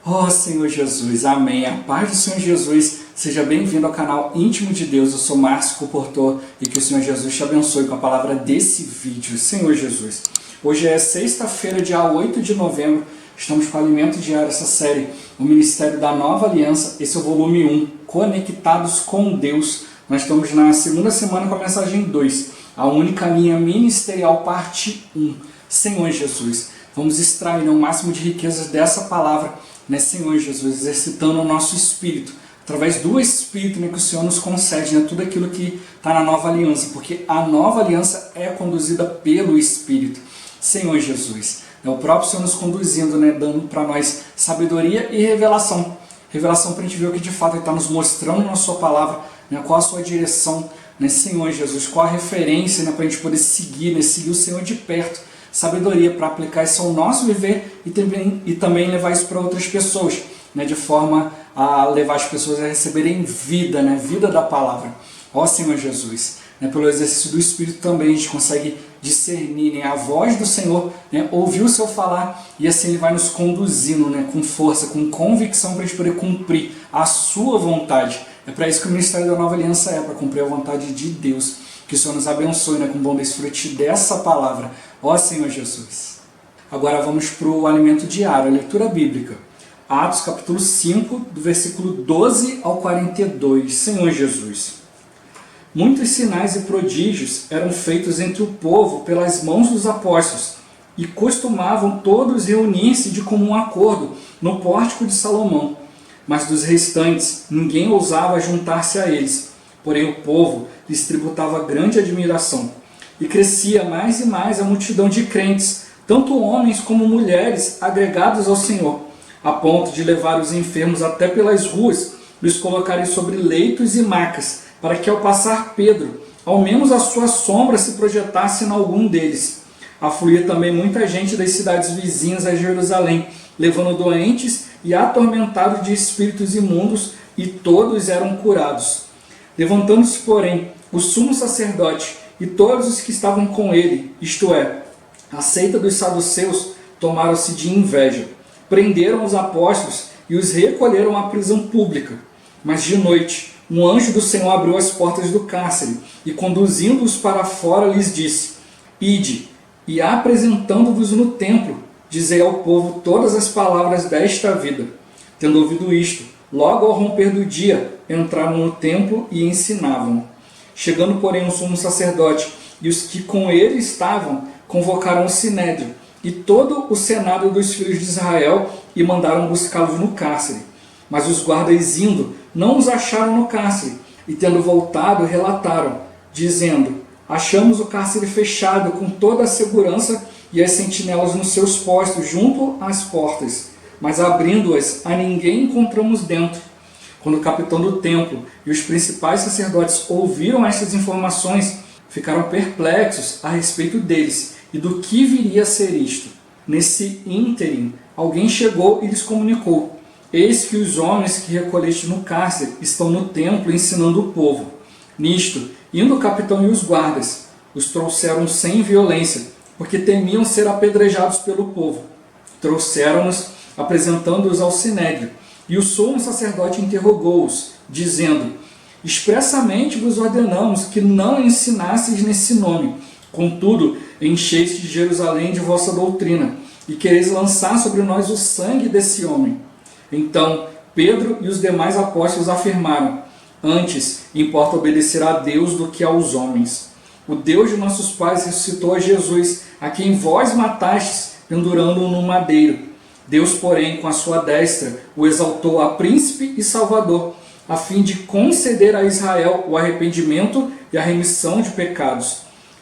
Oh Senhor Jesus, amém. A paz do Senhor Jesus, seja bem-vindo ao canal Íntimo de Deus. Eu sou Márcio Comportor e que o Senhor Jesus te abençoe com a palavra desse vídeo. Senhor Jesus, hoje é sexta-feira, dia 8 de novembro, estamos com o Alimento Diário, essa série, o Ministério da Nova Aliança. Esse é o volume 1, Conectados com Deus. Nós estamos na segunda semana com a mensagem 2, a única linha ministerial, parte 1. Senhor Jesus, vamos extrair o máximo de riquezas dessa palavra, Senhor Jesus, exercitando o nosso espírito, através do Espírito que o Senhor nos concede, tudo aquilo que está na nova aliança, porque a nova aliança é conduzida pelo Espírito. Senhor Jesus, o próprio Senhor nos conduzindo, dando para nós sabedoria e revelação. Revelação para a gente ver o que de fato Ele está nos mostrando na sua palavra, qual a sua direção, Senhor Jesus, qual a referência para a gente poder seguir, seguir o Senhor de perto. Sabedoria para aplicar isso ao nosso viver e também levar isso para outras pessoas, de forma a levar as pessoas a receberem vida, vida da palavra. Ó Senhor Jesus, pelo exercício do Espírito também a gente consegue discernir a voz do Senhor, ouvir o Seu falar, e assim Ele vai nos conduzindo com força, com convicção, para a gente poder cumprir a Sua vontade. É para isso que o Ministério da Nova Aliança é, para cumprir a vontade de Deus. Que o Senhor nos abençoe com bom desfrute dessa palavra. Ó Senhor Jesus. Agora vamos para o alimento diário, a leitura bíblica. Atos capítulo 5, do versículo 12 ao 42. Senhor Jesus. Muitos sinais e prodígios eram feitos entre o povo pelas mãos dos apóstolos, e costumavam todos reunir-se de comum acordo no pórtico de Salomão. Mas dos restantes, ninguém ousava juntar-se a eles. Porém o povo lhes tributava grande admiração. E crescia mais e mais a multidão de crentes, tanto homens como mulheres, agregados ao Senhor, a ponto de levar os enfermos até pelas ruas e os colocarem sobre leitos e macas, para que ao passar Pedro, ao menos a sua sombra se projetasse em algum deles. Afluía também muita gente das cidades vizinhas a Jerusalém, levando doentes e atormentados de espíritos imundos, e todos eram curados. Levantando-se, porém, o sumo sacerdote e todos os que estavam com ele, isto é, a seita dos saduceus, tomaram-se de inveja. Prenderam os apóstolos e os recolheram à prisão pública. Mas de noite, um anjo do Senhor abriu as portas do cárcere e, conduzindo-os para fora, lhes disse: Ide, e apresentando-vos no templo, dizei ao povo todas as palavras desta vida. Tendo ouvido isto, logo ao romper do dia, entraram no templo e ensinavam. Chegando, porém, o sumo sacerdote e os que com ele estavam, convocaram o sinédrio e todo o senado dos filhos de Israel e mandaram buscá-los no cárcere. Mas os guardas indo, não os acharam no cárcere, e tendo voltado, relataram, dizendo: Achamos o cárcere fechado com toda a segurança e as sentinelas nos seus postos junto às portas, mas abrindo-as a ninguém encontramos dentro. Quando o capitão do templo e os principais sacerdotes ouviram estas informações, ficaram perplexos a respeito deles e do que viria a ser isto. Nesse ínterim, alguém chegou e lhes comunicou: Eis que os homens que recolheste no cárcere estão no templo ensinando o povo. Nisto, indo o capitão e os guardas, os trouxeram sem violência, porque temiam ser apedrejados pelo povo. Trouxeram-nos, apresentando-os ao sinédrio. E o sumo sacerdote interrogou-os, dizendo: Expressamente vos ordenamos que não ensinasseis nesse nome. Contudo, encheis de Jerusalém de vossa doutrina, e quereis lançar sobre nós o sangue desse homem. Então Pedro e os demais apóstolos afirmaram: Antes importa obedecer a Deus do que aos homens. O Deus de nossos pais ressuscitou a Jesus, a quem vós matastes, pendurando-o no madeiro. Deus, porém, com a sua destra, o exaltou a príncipe e salvador, a fim de conceder a Israel o arrependimento e a remissão de pecados.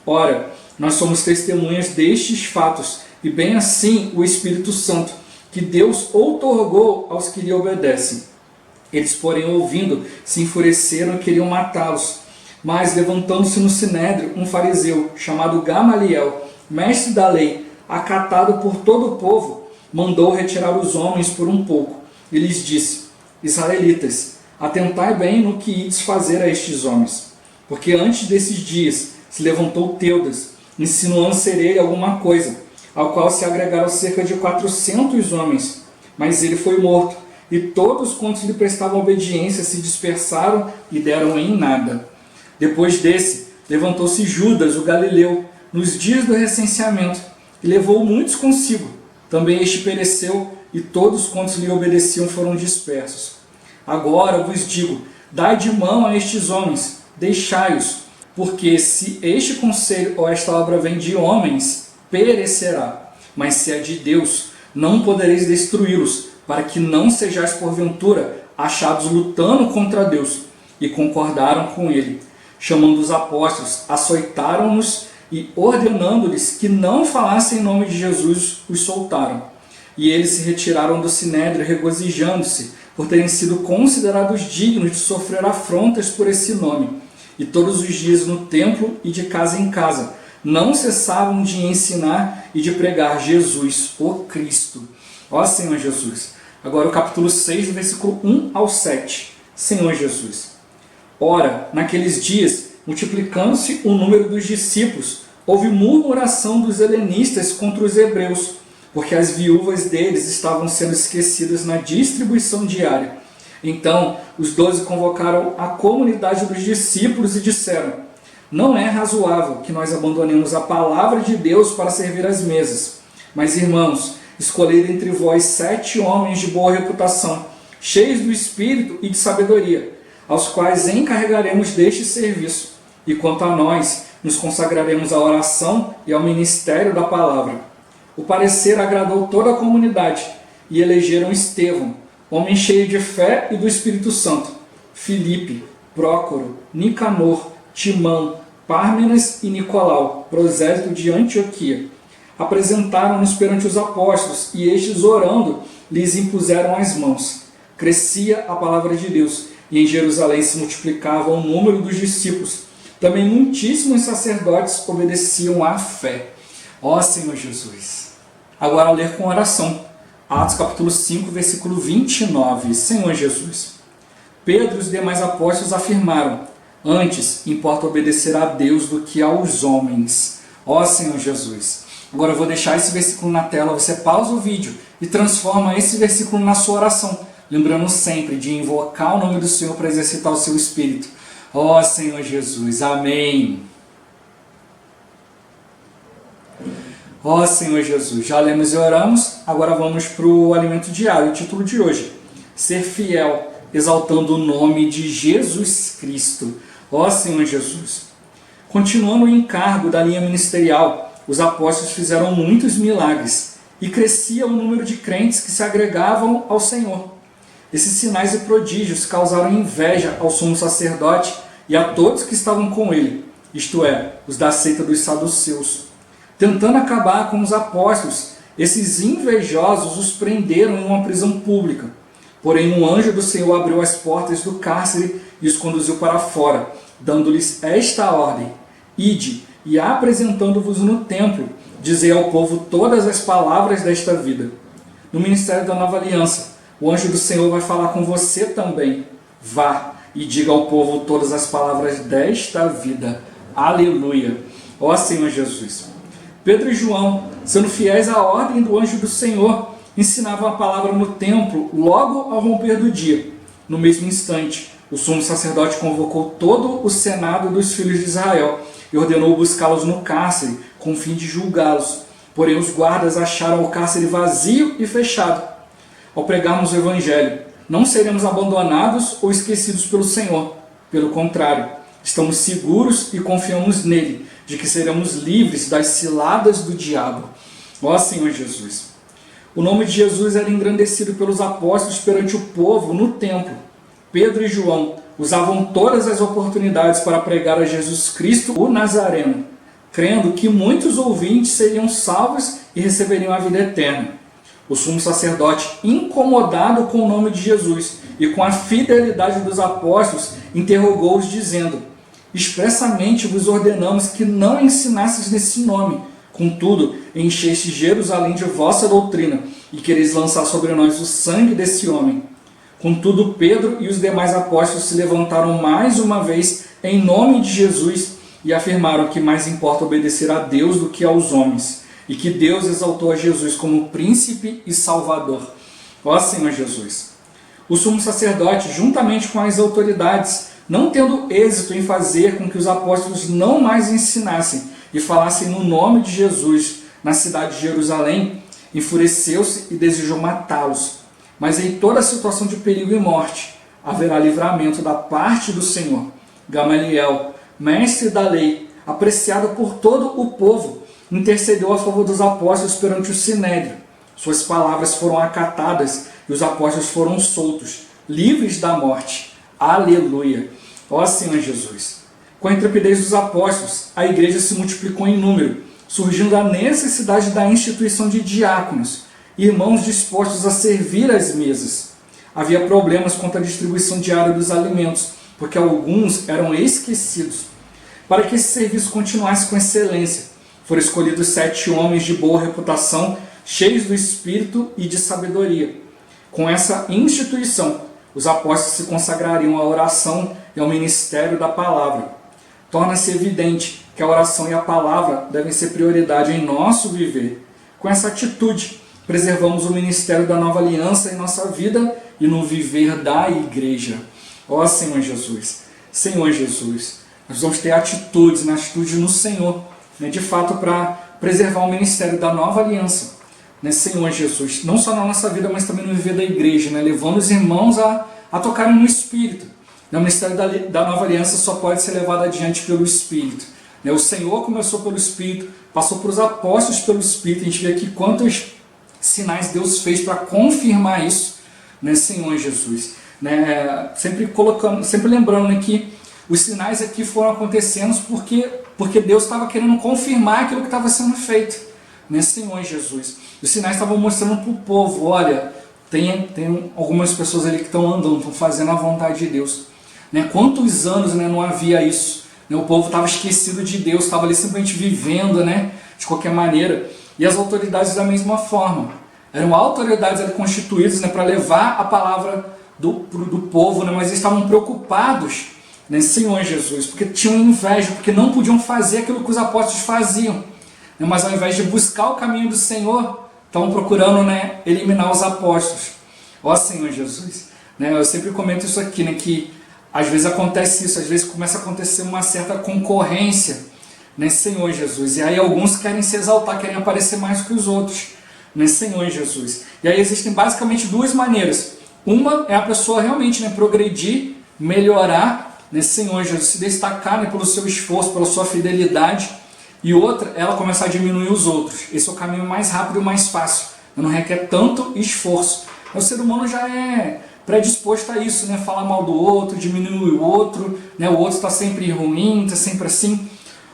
Ora, nós somos testemunhas destes fatos, e bem assim o Espírito Santo, que Deus outorgou aos que lhe obedecem. Eles, porém, ouvindo, se enfureceram e queriam matá-los. Mas, levantando-se no sinédrio, um fariseu, chamado Gamaliel, mestre da lei, acatado por todo o povo, mandou retirar os homens por um pouco, e lhes disse: Israelitas, atentai bem no que ides fazer a estes homens, porque antes desses dias se levantou Teudas, insinuando ser ele alguma coisa, ao qual se agregaram cerca de 400 homens. mas ele foi morto, e todos quantos lhe prestavam obediência se dispersaram e deram em nada. Depois desse, levantou-se Judas, o galileu, nos dias do recenseamento, e levou muitos consigo. Também este pereceu, e todos quantos lhe obedeciam foram dispersos. Agora vos digo, dai de mão a estes homens, deixai-os, porque se este conselho ou esta obra vem de homens, perecerá. Mas se é de Deus, não podereis destruí-los, para que não sejais porventura achados lutando contra Deus. E concordaram com ele. Chamando os apóstolos, açoitaram-nos e, ordenando-lhes que não falassem em nome de Jesus, os soltaram. E eles se retiraram do sinédrio, regozijando-se, por terem sido considerados dignos de sofrer afrontas por esse nome. E todos os dias no templo e de casa em casa, não cessavam de ensinar e de pregar Jesus, o Cristo. Ó Senhor Jesus. Agora o capítulo 6, do versículo 1 ao 7. Senhor Jesus. Ora, naqueles dias, multiplicando-se o número dos discípulos, houve murmuração dos helenistas contra os hebreus, porque as viúvas deles estavam sendo esquecidas na distribuição diária. Então, os 12 convocaram a comunidade dos discípulos e disseram: não é razoável que nós abandonemos a palavra de Deus para servir às mesas. Mas, irmãos, escolher entre vós 7 homens de boa reputação, cheios do Espírito e de sabedoria, aos quais encarregaremos deste serviço. E quanto a nós, nos consagraremos à oração e ao ministério da palavra. O parecer agradou toda a comunidade, e elegeram Estevão, homem cheio de fé e do Espírito Santo, Filipe, Prócoro, Nicanor, Timão, Pármenas e Nicolau, prosélito de Antioquia. Apresentaram-nos perante os apóstolos, e estes, orando, lhes impuseram as mãos. Crescia a palavra de Deus, e em Jerusalém se multiplicava o número dos discípulos. Também muitíssimos sacerdotes obedeciam à fé. Ó Senhor Jesus. Agora ler com oração. Atos capítulo 5, versículo 29. Senhor Jesus. Pedro e os demais apóstolos afirmaram: antes importa obedecer a Deus do que aos homens. Ó Senhor Jesus. Agora eu vou deixar esse versículo na tela. Você pausa o vídeo e transforma esse versículo na sua oração, lembrando sempre de invocar o nome do Senhor para exercitar o seu espírito. Ó Senhor Jesus. Amém. Ó Senhor Jesus, já lemos e oramos, agora vamos para o alimento diário, o título de hoje: ser fiel, exaltando o nome de Jesus Cristo. Ó Senhor Jesus. Continuando o encargo da linha ministerial, os apóstolos fizeram muitos milagres e crescia o número de crentes que se agregavam ao Senhor. Esses sinais e prodígios causaram inveja ao sumo sacerdote e a todos que estavam com ele, isto é, os da seita dos saduceus. Tentando acabar com os apóstolos, esses invejosos os prenderam em uma prisão pública. Porém, um anjo do Senhor abriu as portas do cárcere e os conduziu para fora, dando-lhes esta ordem: ide, e apresentando-vos no templo, dizei ao povo todas as palavras desta vida. No ministério da Nova Aliança, o anjo do Senhor vai falar com você também. Vá e diga ao povo todas as palavras desta vida. Aleluia. Ó Senhor Jesus. Pedro e João, sendo fiéis à ordem do anjo do Senhor, ensinavam a palavra no templo logo ao romper do dia. No mesmo instante, o sumo sacerdote convocou todo o senado dos filhos de Israel e ordenou buscá-los no cárcere, com o fim de julgá-los. Porém, os guardas acharam o cárcere vazio e fechado. Ao pregarmos o Evangelho, não seremos abandonados ou esquecidos pelo Senhor. Pelo contrário, estamos seguros e confiamos nele, de que seremos livres das ciladas do diabo. Ó Senhor Jesus. O nome de Jesus era engrandecido pelos apóstolos perante o povo no templo. Pedro e João usavam todas as oportunidades para pregar a Jesus Cristo, o Nazareno, crendo que muitos ouvintes seriam salvos e receberiam a vida eterna. O sumo sacerdote, incomodado com o nome de Jesus e com a fidelidade dos apóstolos, interrogou-os dizendo: expressamente vos ordenamos que não ensinasseis nesse nome. Contudo, encheste Jerusalém de vossa doutrina e quereis lançar sobre nós o sangue desse homem. Contudo, Pedro e os demais apóstolos se levantaram mais uma vez em nome de Jesus e afirmaram que mais importa obedecer a Deus do que aos homens, e que Deus exaltou a Jesus como príncipe e salvador. Ó Senhor Jesus. O sumo sacerdote, juntamente com as autoridades, não tendo êxito em fazer com que os apóstolos não mais ensinassem e falassem no nome de Jesus na cidade de Jerusalém, enfureceu-se e desejou matá-los. Mas em toda a situação de perigo e morte, haverá livramento da parte do Senhor. Gamaliel, mestre da lei, apreciado por todo o povo, intercedeu a favor dos apóstolos perante o Sinédrio. Suas palavras foram acatadas e os apóstolos foram soltos, livres da morte. Aleluia! Ó Senhor Jesus! Com a intrepidez dos apóstolos, a igreja se multiplicou em número, surgindo a necessidade da instituição de diáconos, irmãos dispostos a servir às mesas. Havia problemas quanto à distribuição diária dos alimentos, porque alguns eram esquecidos. Para que esse serviço continuasse com excelência, foram escolhidos 7 homens de boa reputação, cheios do Espírito e de sabedoria. Com essa instituição, os apóstolos se consagrariam à oração e ao ministério da palavra. Torna-se evidente que a oração e a palavra devem ser prioridade em nosso viver. Com essa atitude, preservamos o ministério da nova aliança em nossa vida e no viver da igreja. Ó Senhor Jesus, Senhor Jesus, nós vamos ter atitude no Senhor, de fato para preservar o ministério da nova aliança, Senhor Jesus, não só na nossa vida, mas também no viver da igreja, levando os irmãos a tocarem no Espírito. O ministério da nova aliança só pode ser levado adiante pelo Espírito. O Senhor começou pelo Espírito, passou para os apóstolos pelo Espírito. A gente vê aqui quantos sinais Deus fez para confirmar isso, Senhor Jesus. Sempre lembrando que os sinais aqui foram acontecendo porque Deus estava querendo confirmar aquilo que estava sendo feito, Senhor Jesus. Os sinais estavam mostrando para o povo, olha, tem algumas pessoas ali que estão andando, estão fazendo a vontade de Deus. Quantos anos não havia isso? O povo estava esquecido de Deus, estava ali simplesmente vivendo de qualquer maneira. E as autoridades da mesma forma. Eram autoridades ali constituídas para levar a palavra do povo, mas eles estavam preocupados, Senhor Jesus, porque tinham inveja, porque não podiam fazer aquilo que os apóstolos faziam. Mas ao invés de buscar o caminho do Senhor, estavam procurando eliminar os apóstolos. Ó Senhor Jesus. Eu sempre comento isso aqui, que às vezes acontece isso, às vezes começa a acontecer uma certa concorrência, Senhor Jesus. E aí alguns querem se exaltar, querem aparecer mais que os outros, Senhor Jesus. E aí existem basicamente 2 maneiras. Uma é a pessoa realmente progredir, melhorar, Senhor Jesus, se destacar pelo seu esforço, pela sua fidelidade. E outra é ela começar a diminuir os outros. Esse é o caminho mais rápido e mais fácil. Não requer tanto esforço. O ser humano já é predisposto a isso, falar mal do outro, diminuir o outro, o outro está sempre ruim, está sempre assim.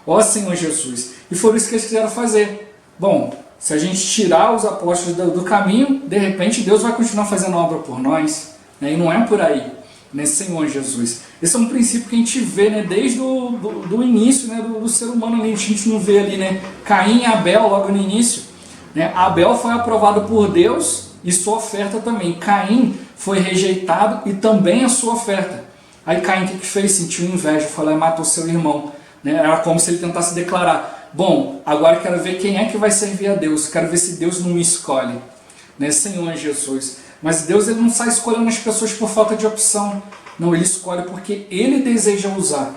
Ó Senhor Jesus. E foi isso que eles quiseram fazer. Bom, se a gente tirar os apóstolos do caminho, de repente Deus vai continuar fazendo obra por nós. E não é por aí, Senhor Jesus. Esse é um princípio que a gente vê desde do início do ser humano. A gente não vê ali Caim e Abel logo no início. Abel foi aprovado por Deus e sua oferta também. Caim foi rejeitado e também a sua oferta. Aí Caim o que fez? Sentiu inveja, foi lá e matou seu irmão. Era como se ele tentasse declarar: bom, agora quero ver quem é que vai servir a Deus, quero ver se Deus não me escolhe, Senhor Jesus. Mas Deus ele não sai escolhendo as pessoas por falta de opção, não, Ele escolhe porque Ele deseja usar,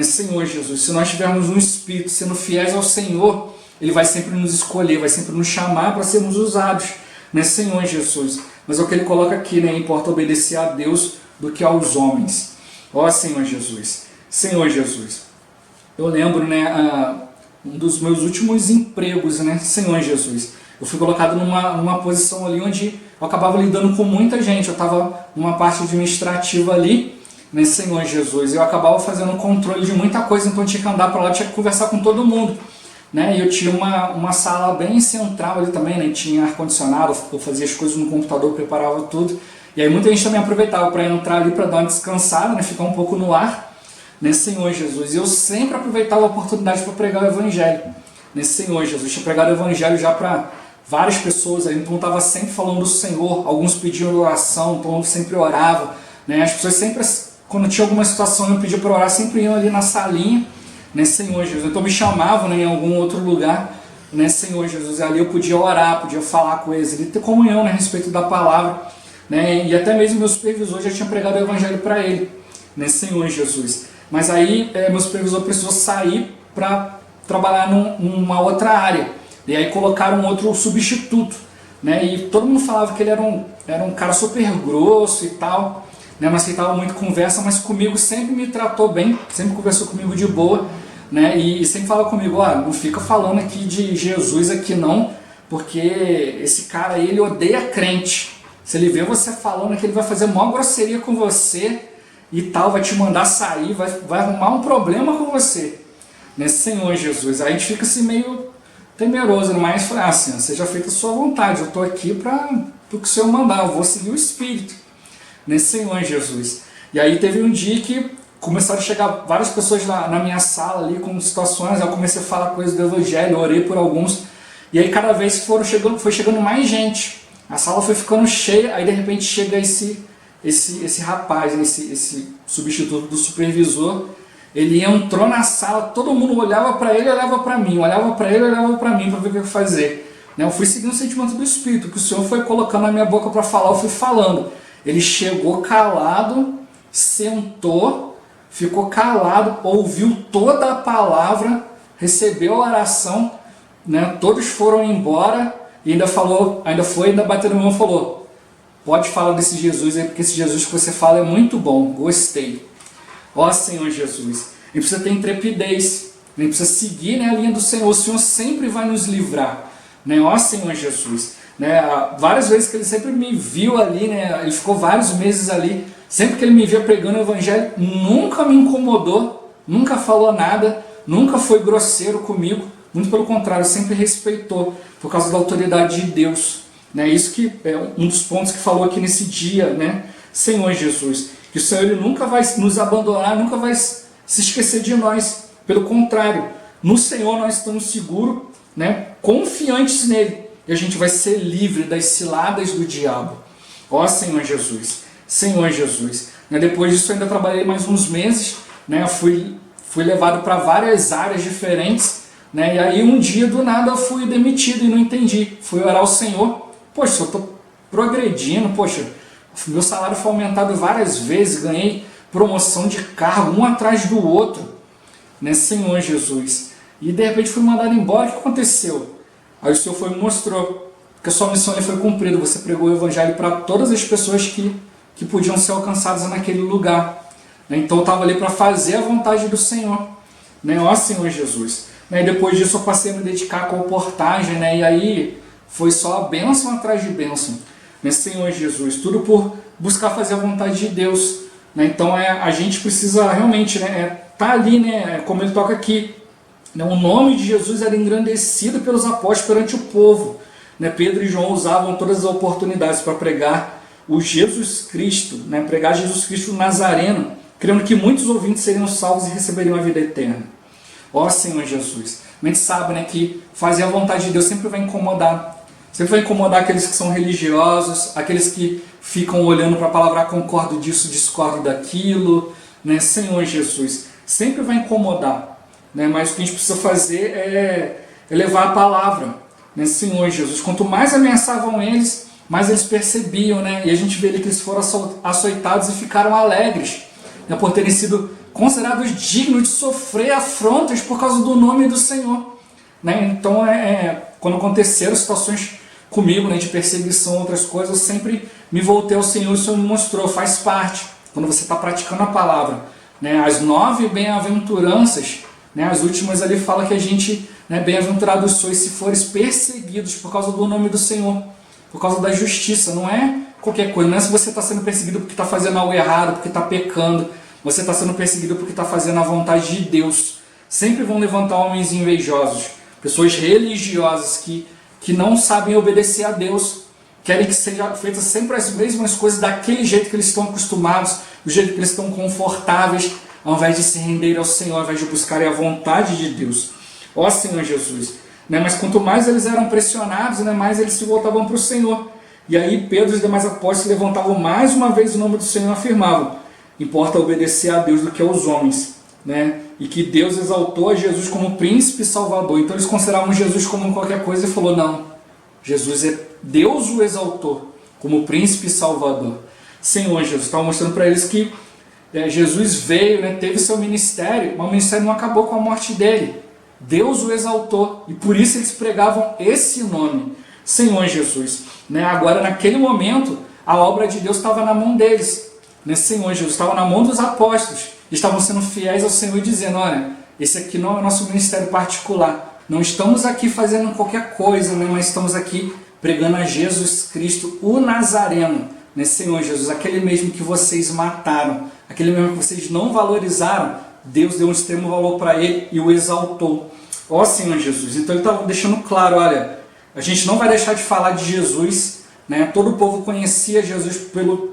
Senhor Jesus. Se nós estivermos no Espírito, sendo fiéis ao Senhor, Ele vai sempre nos escolher, vai sempre nos chamar para sermos usados, Senhor Jesus. Mas é o que Ele coloca aqui, importa obedecer a Deus do que aos homens. Ó Senhor Jesus, Senhor Jesus. Eu lembro, um dos meus últimos empregos, Senhor Jesus. Eu fui colocado numa posição ali onde eu acabava lidando com muita gente. Eu estava numa parte administrativa ali, Senhor Jesus. Eu acabava fazendo controle de muita coisa, então eu tinha que andar para lá, tinha que conversar com todo mundo. E eu tinha uma sala bem central ali também, tinha ar-condicionado, eu fazia as coisas no computador, preparava tudo. E aí muita gente também aproveitava para entrar ali para dar uma descansada, ficar um pouco no ar. Senhor Jesus, e eu sempre aproveitava a oportunidade para pregar o Evangelho, Senhor Jesus. Tinha pregado o Evangelho já para várias pessoas, então eu estava sempre falando do Senhor. Alguns pediam oração, então eu sempre orava, as pessoas sempre, quando tinha alguma situação eu pedia para orar, sempre iam ali na salinha, Senhor Jesus. Então me chamavam em algum outro lugar né, Senhor Jesus, ali eu podia orar, podia falar com eles, ali ter comunhão, né, a respeito da palavra, né, e até mesmo meu supervisor já tinha pregado o evangelho para ele, né, Senhor Jesus. Mas aí meu supervisor precisou sair para trabalhar numa outra área, e aí colocaram um outro substituto, né, e todo mundo falava que ele era um cara super grosso e tal, né, não aceitava muito conversa, mas comigo sempre me tratou bem, sempre conversou comigo de boa, né, e sempre fala comigo, não fica falando aqui de Jesus aqui não, porque esse cara aí, ele odeia crente. Se ele vê você falando que ele vai fazer maior grosseria com você e tal, vai te mandar sair, vai arrumar um problema com você, né, Senhor Jesus. Aí a gente fica assim meio temeroso, mas falei, Senhor, seja feita a sua vontade, eu estou aqui para o que o Senhor mandar, eu vou seguir o Espírito, né, Senhor Jesus. E aí teve um dia que começaram a chegar várias pessoas na minha sala ali com situações, eu comecei a falar coisas do Evangelho, orei por alguns, e aí cada vez foi chegando mais gente, a sala foi ficando cheia, aí de repente chega esse rapaz, esse substituto do supervisor, ele entrou na sala, todo mundo olhava para ele, olhava para mim, olhava para ele, olhava para mim, para ver o que eu ia fazer. Eu fui seguindo o sentimento do Espírito, que o Senhor foi colocando na minha boca para falar, eu fui falando. Ele chegou calado, sentou, ficou calado, ouviu toda a palavra, recebeu a oração, né? Todos foram embora e ainda bateu no mão e falou, pode falar desse Jesus aí, porque esse Jesus que você fala é muito bom, gostei. Ó Senhor Jesus, a gente precisa ter intrepidez, a gente precisa seguir, né, a linha do Senhor, o Senhor sempre vai nos livrar, né? Ó Senhor Jesus, né? Várias vezes que ele sempre me viu ali, né? Ele ficou vários meses ali, sempre que ele me via pregando o evangelho, nunca me incomodou, nunca falou nada, nunca foi grosseiro comigo, muito pelo contrário, sempre respeitou, por causa da autoridade de Deus, né? Isso que é um dos pontos que falou aqui nesse dia, né? Senhor Jesus, que o Senhor ele nunca vai nos abandonar, nunca vai se esquecer de nós, pelo contrário, no Senhor nós estamos seguros, né? Confiantes nele, e a gente vai ser livre das ciladas do diabo. Ó Senhor Jesus, Senhor Jesus. Depois disso eu ainda trabalhei mais uns meses, né? Fui levado para várias áreas diferentes, né? E aí um dia do nada eu fui demitido e não entendi. Fui orar ao Senhor, poxa, eu estou progredindo, poxa, meu salário foi aumentado várias vezes, ganhei promoção de cargo, um atrás do outro, né? Senhor Jesus. E de repente fui mandado embora, o que aconteceu? Aí o Senhor foi e me mostrou que a sua missão foi cumprida, você pregou o evangelho para todas as pessoas que podiam ser alcançadas naquele lugar, né? Então eu estava ali para fazer a vontade do Senhor, né? Ó Senhor Jesus, né? E depois disso eu passei a me dedicar à comportagem, né? E aí foi só bênção atrás de bênção, né? Senhor Jesus, tudo por buscar fazer a vontade de Deus, né? Então a gente precisa realmente, né, tá ali, né, como ele toca aqui, né? O nome de Jesus era engrandecido pelos apóstolos perante o povo, né? Pedro e João usavam todas as oportunidades para pregar o Jesus Cristo, né? Pregar Jesus Cristo Nazareno, crendo que muitos ouvintes seriam salvos e receberiam a vida eterna. Ó Senhor Jesus, a gente sabe, né, que fazer a vontade de Deus sempre vai incomodar aqueles que são religiosos, aqueles que ficam olhando para a palavra, concordo disso, discordo daquilo, né? Senhor Jesus, sempre vai incomodar, né? Mas o que a gente precisa fazer é levar a palavra, né? Senhor Jesus, quanto mais ameaçavam eles, mas eles percebiam, né? E a gente vê ali que eles foram açoitados e ficaram alegres, né? Por terem sido considerados dignos de sofrer afrontas por causa do nome do Senhor, né? Então, quando aconteceram situações comigo, né, de perseguição, outras coisas, eu sempre me voltei ao Senhor e o Senhor me mostrou, faz parte, quando você está praticando a palavra, né? As 9 bem-aventuranças, né, as últimas ali fala que a gente, né, bem-aventurados sois se fores perseguidos por causa do nome do Senhor, por causa da justiça, não é qualquer coisa, não é se você está sendo perseguido porque está fazendo algo errado, porque está pecando, você está sendo perseguido porque está fazendo a vontade de Deus. Sempre vão levantar homens invejosos, pessoas religiosas que não sabem obedecer a Deus, querem que sejam feitas sempre as mesmas coisas daquele jeito que eles estão acostumados, do jeito que eles estão confortáveis, ao invés de se renderem ao Senhor, ao invés de buscarem a vontade de Deus. Ó Senhor Jesus, né? Mas quanto mais eles eram pressionados, né, mais eles se voltavam para o Senhor. E aí Pedro e os demais apóstolos levantavam mais uma vez o nome do Senhor e afirmavam, importa obedecer a Deus do que aos homens. né? E que Deus exaltou a Jesus como príncipe e salvador. Então eles consideravam Jesus como qualquer coisa e falou, não, Deus o exaltou como príncipe e salvador. Senhor Jesus, estava mostrando para eles que Jesus veio, né, teve seu ministério, mas o ministério não acabou com a morte dele. Deus o exaltou e por isso eles pregavam esse nome, Senhor Jesus. Né? Agora, naquele momento, a obra de Deus estava na mão deles. Né? Senhor Jesus estava na mão dos apóstolos. Estavam sendo fiéis ao Senhor e dizendo, olha, esse aqui não é o nosso ministério particular. Não estamos aqui fazendo qualquer coisa, né? Mas estamos aqui pregando a Jesus Cristo, o Nazareno. Né? Senhor Jesus, aquele mesmo que vocês mataram, aquele mesmo que vocês não valorizaram, Deus deu um extremo valor para ele e o exaltou. Ó Senhor Jesus, então ele estava deixando claro, olha, a gente não vai deixar de falar de Jesus, né? Todo o povo conhecia Jesus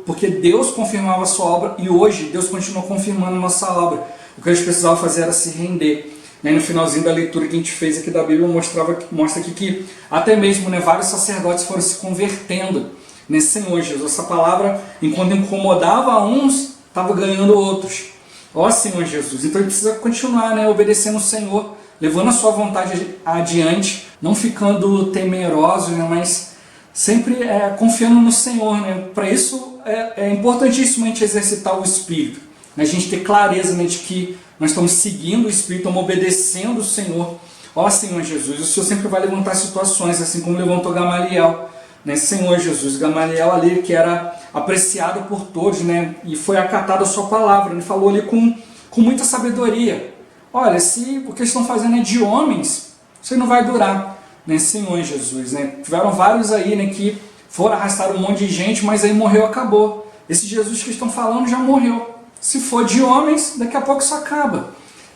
porque Deus confirmava a sua obra e hoje Deus continua confirmando a nossa obra. O que eles precisavam fazer era se render. Né? No finalzinho da leitura que a gente fez aqui da Bíblia, mostra aqui que até mesmo, né, vários sacerdotes foram se convertendo nesse Senhor Jesus. Essa palavra, enquanto incomodava uns, estava ganhando outros. Ó Senhor Jesus, então ele precisa continuar, né, obedecendo o Senhor, levando a sua vontade adiante, não ficando temeroso, né, mas sempre confiando no Senhor. Né. Para isso é importantíssimo a gente exercitar o Espírito, né, a gente ter clareza, né, de que nós estamos seguindo o Espírito, estamos obedecendo o Senhor. Ó Senhor Jesus, o Senhor sempre vai levantar situações, assim como levantou Gamaliel. Né, Senhor Jesus, Gamaliel ali que era apreciado por todos, né, e foi acatado a sua palavra, ele falou ali com muita sabedoria, olha, se o que estão fazendo é de homens, isso não vai durar, né, Senhor Jesus, né, tiveram vários aí, né, que foram arrastar um monte de gente, mas aí morreu, acabou, esse Jesus que estão falando já morreu, se for de homens, daqui a pouco isso acaba,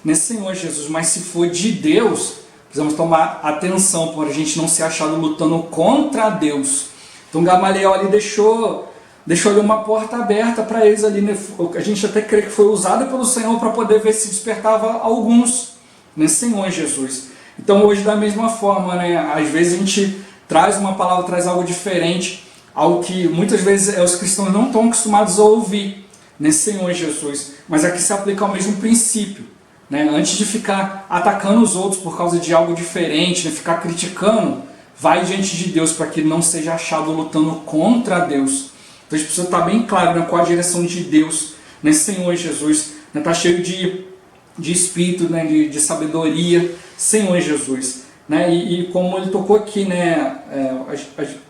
né, Senhor Jesus, mas se for de Deus, precisamos tomar atenção para a gente não ser achado lutando contra Deus. Então Gamaliel ali deixou ali uma porta aberta para eles ali, né? A gente até crê que foi usado pelo Senhor para poder ver se despertava alguns, né? Senhor Jesus. Então hoje da mesma forma, né? Às vezes a gente traz uma palavra, traz algo diferente, algo que muitas vezes os cristãos não estão acostumados a ouvir, né? Senhor Jesus. Mas aqui se aplica ao mesmo princípio. Né? Antes de ficar atacando os outros por causa de algo diferente, né? Ficar criticando, vai diante de Deus para que não seja achado lutando contra Deus. Então a gente precisa estar bem claro, né, qual a direção de Deus, né, Senhor Jesus. Está, né, cheio de espírito, né, de sabedoria, Senhor Jesus. Né? E como ele tocou aqui, né,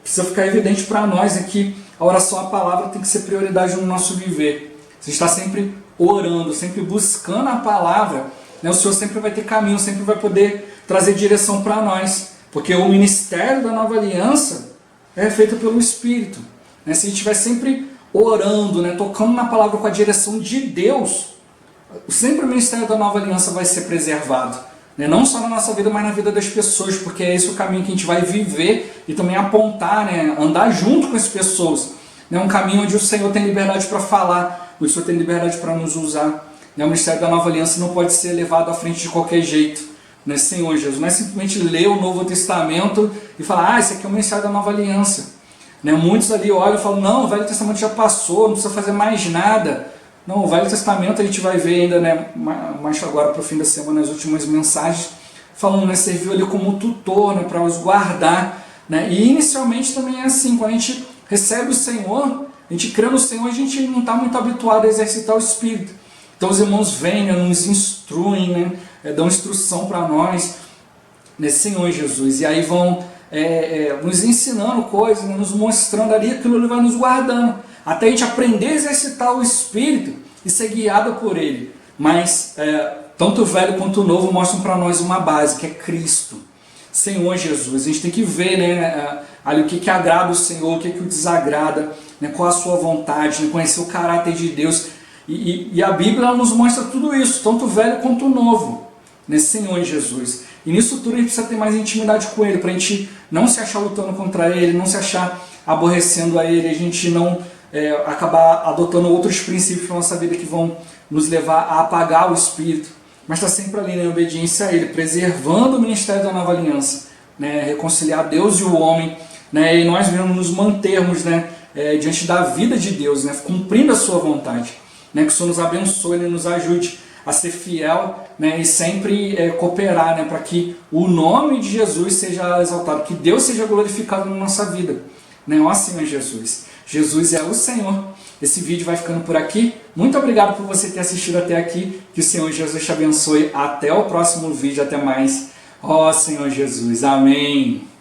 precisa ficar evidente para nós que a oração, a palavra tem que ser prioridade no nosso viver. Você está sempre orando, sempre buscando a palavra, né, o Senhor sempre vai ter caminho, sempre vai poder trazer direção para nós, porque o ministério da nova aliança é feito pelo Espírito. Né? Se a gente estiver sempre orando, né, tocando na palavra com a direção de Deus, sempre o ministério da nova aliança vai ser preservado. Né? Não só na nossa vida, mas na vida das pessoas, porque é esse o caminho que a gente vai viver e também apontar, né, andar junto com as pessoas. É um caminho onde o Senhor tem liberdade para falar, o Senhor tem liberdade para nos usar. O ministério da nova aliança não pode ser levado à frente de qualquer jeito. Né, Senhor Jesus, não é simplesmente ler o Novo Testamento e falar, esse aqui é o ministério da nova aliança. Né, muitos ali olham e falam, não, o Velho Testamento já passou, não precisa fazer mais nada. Não, o Velho Testamento a gente vai ver ainda, né, mais agora para o fim da semana, as últimas mensagens, falando, né, serviu ali como tutor, né, para os guardar. Né, e inicialmente também é assim, quando a gente recebe o Senhor, a gente crê no Senhor, a gente não está muito habituado a exercitar o Espírito. Então os irmãos vêm, né, nos instruem, né, dão instrução para nós, nesse Senhor Jesus, e aí vão nos ensinando coisas, né, nos mostrando ali, aquilo ele vai nos guardando, até a gente aprender a exercitar o Espírito e ser guiado por Ele. Mas tanto o velho quanto o novo mostram para nós uma base, que é Cristo, Senhor Jesus. A gente tem que ver, né, ali o que agrada o Senhor, o que o desagrada, né, qual a sua vontade, né, conhecer o caráter de Deus. E a Bíblia nos mostra tudo isso, tanto o velho quanto o novo, nesse Senhor Jesus. E nisso tudo a gente precisa ter mais intimidade com Ele, para a gente não se achar lutando contra Ele, não se achar aborrecendo a Ele, a gente não acabar adotando outros princípios para a nossa vida que vão nos levar a apagar o Espírito, mas está sempre ali, né, em obediência a Ele, preservando o ministério da nova aliança, né, reconciliar Deus e o homem, né, e nós mesmos nos mantermos, né, diante da vida de Deus, né, cumprindo a sua vontade. Né, que o Senhor nos abençoe, Ele nos ajude a ser fiel, né, e sempre cooperar, né, para que o nome de Jesus seja exaltado, que Deus seja glorificado na nossa vida. Né? Ó Senhor Jesus. Jesus é o Senhor. Esse vídeo vai ficando por aqui. Muito obrigado por você ter assistido até aqui. Que o Senhor Jesus te abençoe. Até o próximo vídeo. Até mais. Ó Senhor Jesus. Amém.